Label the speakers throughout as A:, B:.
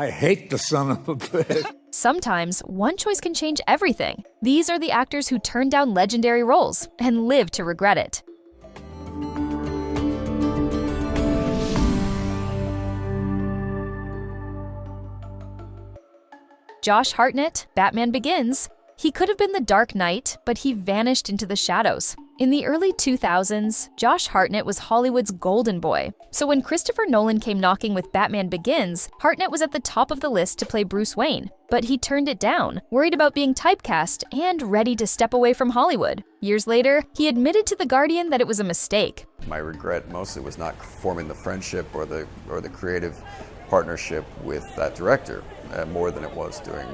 A: I hate the son of a bitch.
B: Sometimes, one choice can change everything. These are the actors who turned down legendary roles and live to regret it. Josh Hartnett, Batman Begins. He could have been the Dark Knight, but he vanished into the shadows. In the early 2000s, Josh Hartnett was Hollywood's golden boy. So when Christopher Nolan came knocking with Batman Begins, Hartnett was at the top of the list to play Bruce Wayne. But he turned it down, worried about being typecast and ready to step away from Hollywood. Years later, he admitted to The Guardian that it was a mistake.
C: My regret mostly was not forming the friendship or the creative partnership with that director, more than it was doing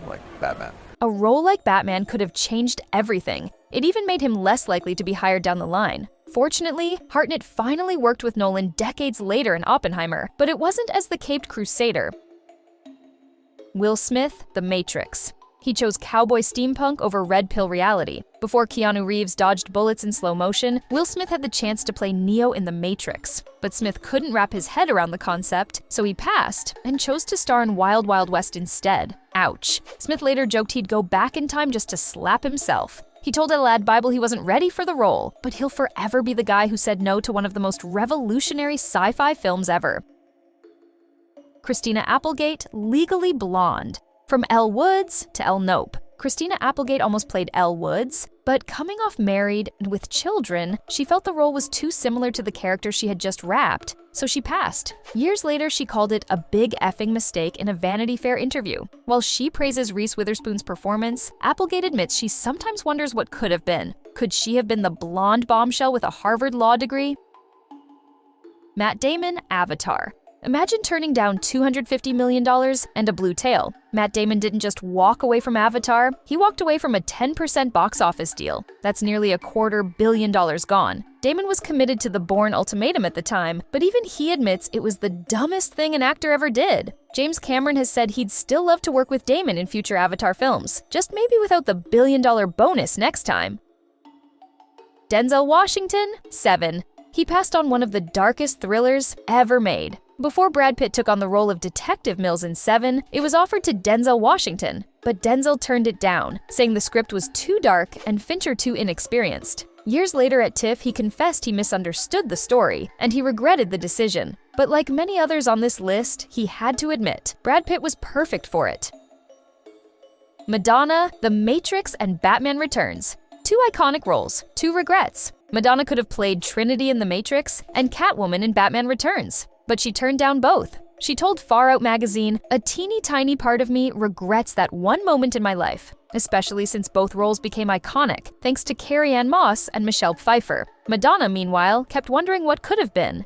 C: like Batman.
B: A role like Batman could have changed everything. It even made him less likely to be hired down the line. Fortunately, Hartnett finally worked with Nolan decades later in Oppenheimer, but it wasn't as the Caped Crusader. Will Smith, The Matrix. He chose cowboy steampunk over red pill reality. Before Keanu Reeves dodged bullets in slow motion, Will Smith had the chance to play Neo in The Matrix. But Smith couldn't wrap his head around the concept, so he passed and chose to star in Wild Wild West instead. Ouch. Smith later joked he'd go back in time just to slap himself. He told a Lad Bible he wasn't ready for the role, but he'll forever be the guy who said no to one of the most revolutionary sci-fi films ever. Christina Applegate, Legally Blonde. From Elle Woods to Elle Nope, Christina Applegate almost played Elle Woods, but coming off married and with children, she felt the role was too similar to the character she had just wrapped, so she passed. Years later, she called it a big effing mistake in a Vanity Fair interview. While she praises Reese Witherspoon's performance, Applegate admits she sometimes wonders what could have been. Could she have been the blonde bombshell with a Harvard law degree? Matt Damon, Avatar. Imagine turning down $250 million and a blue tail. Matt Damon didn't just walk away from Avatar, he walked away from a 10% box office deal. That's nearly $250 million gone. Damon was committed to the Bourne ultimatum at the time, but even he admits it was the dumbest thing an actor ever did. James Cameron has said he'd still love to work with Damon in future Avatar films, just maybe without the $1 billion bonus next time. Denzel Washington, 7. He passed on one of the darkest thrillers ever made. Before Brad Pitt took on the role of Detective Mills in 7, it was offered to Denzel Washington, but Denzel turned it down, saying the script was too dark and Fincher too inexperienced. Years later at TIFF, he confessed he misunderstood the story, and he regretted the decision. But like many others on this list, he had to admit, Brad Pitt was perfect for it. Madonna, The Matrix, and Batman Returns. Two iconic roles, two regrets. Madonna could have played Trinity in The Matrix and Catwoman in Batman Returns, but she turned down both. She told Far Out magazine, "A teeny tiny part of me regrets that one moment in my life, especially since both roles became iconic, thanks to Carrie-Anne Moss and Michelle Pfeiffer." Madonna, meanwhile, kept wondering what could have been.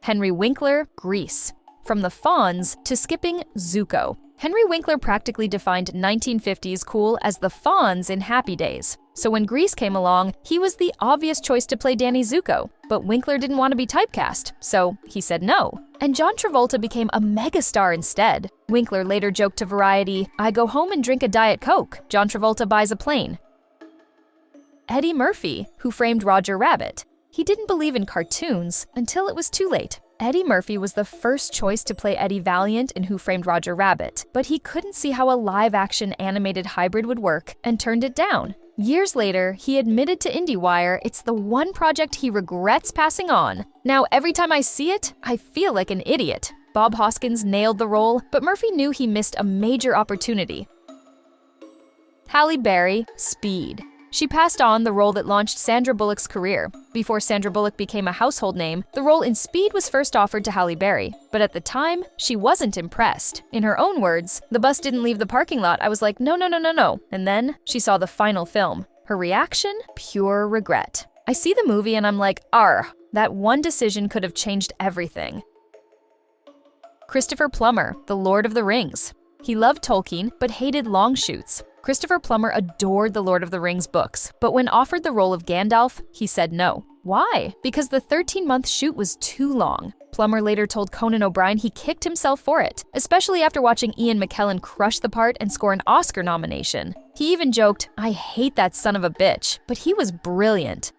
B: Henry Winkler, Grease. From the Fonz to skipping Zuko. Henry Winkler practically defined 1950s cool as the Fonz in Happy Days. So when Grease came along, he was the obvious choice to play Danny Zuko. But Winkler didn't want to be typecast, so he said no. And John Travolta became a megastar instead. Winkler later joked to Variety, "I go home and drink a Diet Coke. John Travolta buys a plane." Eddie Murphy, Who Framed Roger Rabbit. He didn't believe in cartoons until it was too late. Eddie Murphy was the first choice to play Eddie Valiant in Who Framed Roger Rabbit, but he couldn't see how a live-action animated hybrid would work and turned it down. Years later, he admitted to IndieWire it's the one project he regrets passing on. "Now, every time I see it, I feel like an idiot." Bob Hoskins nailed the role, but Murphy knew he missed a major opportunity. Halle Berry, Speed. She passed on the role that launched Sandra Bullock's career. Before Sandra Bullock became a household name, the role in Speed was first offered to Halle Berry. But at the time, she wasn't impressed. In her own words, "The bus didn't leave the parking lot. I was like, no, no, no, no, no." And then she saw the final film. Her reaction? Pure regret. "I see the movie and I'm like, that one decision could have changed everything." Christopher Plummer, The Lord of the Rings. He loved Tolkien, but hated long shoots. Christopher Plummer adored the Lord of the Rings books, but when offered the role of Gandalf, he said no. Why? Because the 13-month shoot was too long. Plummer later told Conan O'Brien he kicked himself for it, especially after watching Ian McKellen crush the part and score an Oscar nomination. He even joked, "I hate that son of a bitch," but he was brilliant.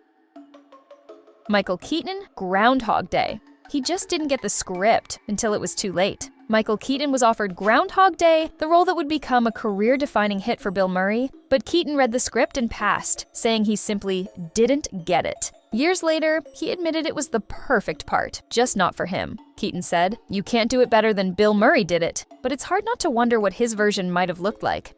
B: Michael Keaton, Groundhog Day. He just didn't get the script until it was too late. Michael Keaton was offered Groundhog Day, the role that would become a career-defining hit for Bill Murray, but Keaton read the script and passed, saying he simply didn't get it. Years later, he admitted it was the perfect part, just not for him. Keaton said, "You can't do it better than Bill Murray did it," but it's hard not to wonder what his version might have looked like.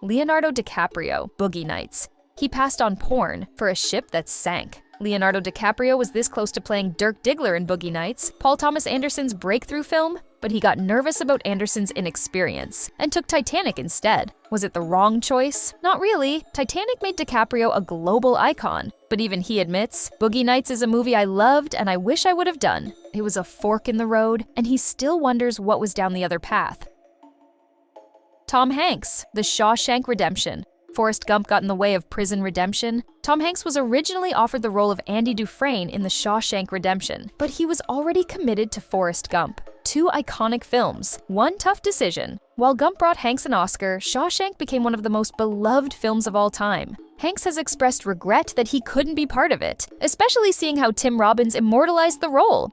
B: Leonardo DiCaprio, Boogie Nights. He passed on porn for a ship that sank. Leonardo DiCaprio was this close to playing Dirk Diggler in Boogie Nights, Paul Thomas Anderson's breakthrough film, but he got nervous about Anderson's inexperience and took Titanic instead. Was it the wrong choice? Not really. Titanic made DiCaprio a global icon, but even he admits, "Boogie Nights is a movie I loved and I wish I would have done. It was a fork in the road," and he still wonders what was down the other path. Tom Hanks, The Shawshank Redemption. Forrest Gump got in the way of prison redemption. Tom Hanks was originally offered the role of Andy Dufresne in The Shawshank Redemption, but he was already committed to Forrest Gump. Two iconic films, one tough decision. While Gump brought Hanks an Oscar, Shawshank became one of the most beloved films of all time. Hanks has expressed regret that he couldn't be part of it, especially seeing how Tim Robbins immortalized the role.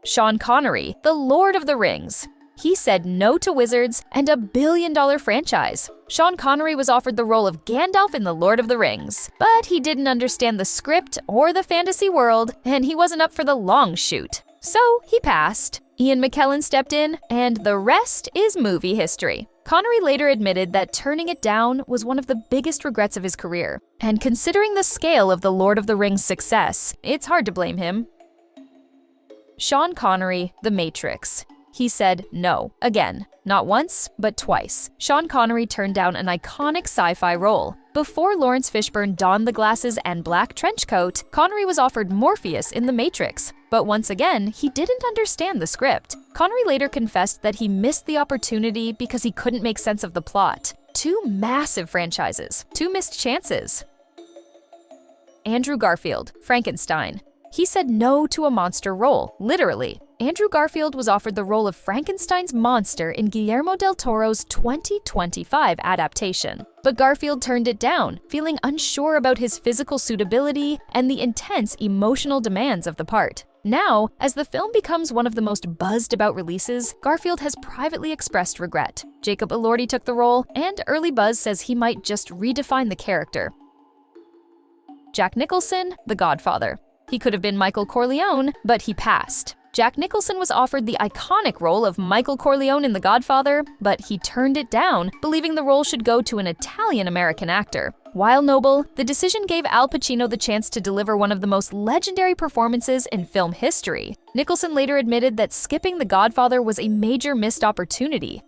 B: Sean Connery, The Lord of the Rings. He said no to wizards and a billion-dollar franchise. Sean Connery was offered the role of Gandalf in The Lord of the Rings, but he didn't understand the script or the fantasy world, and he wasn't up for the long shoot. So he passed. Ian McKellen stepped in, and the rest is movie history. Connery later admitted that turning it down was one of the biggest regrets of his career. And considering the scale of The Lord of the Rings' success, it's hard to blame him. Sean Connery, The Matrix. He said no, again, not once, but twice. Sean Connery turned down an iconic sci-fi role. Before Lawrence Fishburne donned the glasses and black trench coat, Connery was offered Morpheus in The Matrix. But once again, he didn't understand the script. Connery later confessed that he missed the opportunity because he couldn't make sense of the plot. Two massive franchises, two missed chances. Andrew Garfield, Frankenstein. He said no to a monster role, literally. Andrew Garfield was offered the role of Frankenstein's monster in Guillermo del Toro's 2025 adaptation. But Garfield turned it down, feeling unsure about his physical suitability and the intense emotional demands of the part. Now, as the film becomes one of the most buzzed-about releases, Garfield has privately expressed regret. Jacob Elordi took the role, and early buzz says he might just redefine the character. Jack Nicholson, The Godfather. He could have been Michael Corleone, but he passed. Jack Nicholson was offered the iconic role of Michael Corleone in The Godfather, but he turned it down, believing the role should go to an Italian-American actor. While noble, the decision gave Al Pacino the chance to deliver one of the most legendary performances in film history. Nicholson later admitted that skipping The Godfather was a major missed opportunity.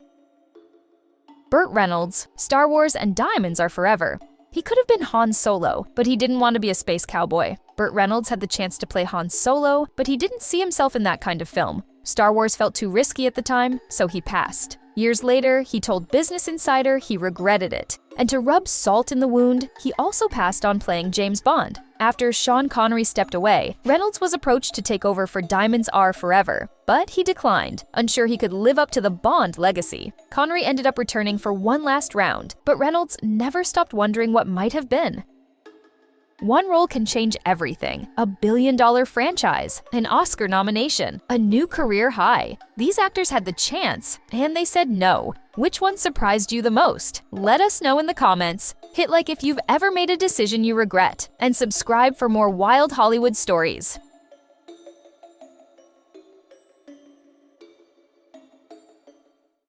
B: Burt Reynolds, Star Wars and Diamonds Are Forever. He could have been Han Solo, but he didn't want to be a space cowboy. Burt Reynolds had the chance to play Han Solo, but he didn't see himself in that kind of film. Star Wars felt too risky at the time, so he passed. Years later, he told Business Insider he regretted it. And to rub salt in the wound, he also passed on playing James Bond. After Sean Connery stepped away, Reynolds was approached to take over for Diamonds Are Forever, but he declined, unsure he could live up to the Bond legacy. Connery ended up returning for one last round, but Reynolds never stopped wondering what might have been. One role can change everything. A billion-dollar franchise, an Oscar nomination, a new career high. These actors had the chance, and they said no. Which one surprised you the most? Let us know in the comments. Hit like if you've ever made a decision you regret, and subscribe for more wild Hollywood stories.